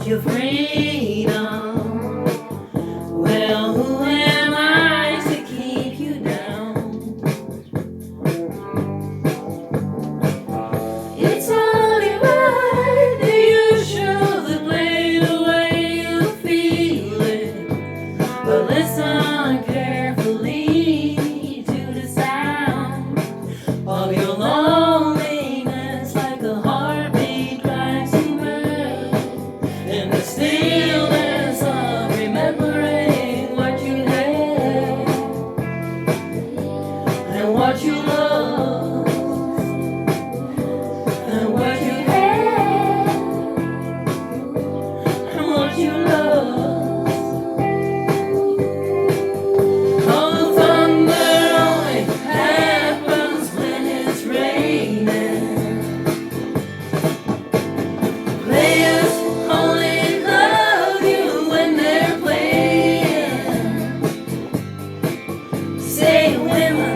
your freedom. Well, who am I to keep you down? It's only right that you show the play the way you feel it. But listen carefully to the sound of your loneliness, like a heartbeat rising red in the stillness of remembering what you had and what you loved and what you had and what you loved. Oh, thunder only happens when it's raining. Players only love you when they're playing. Say when the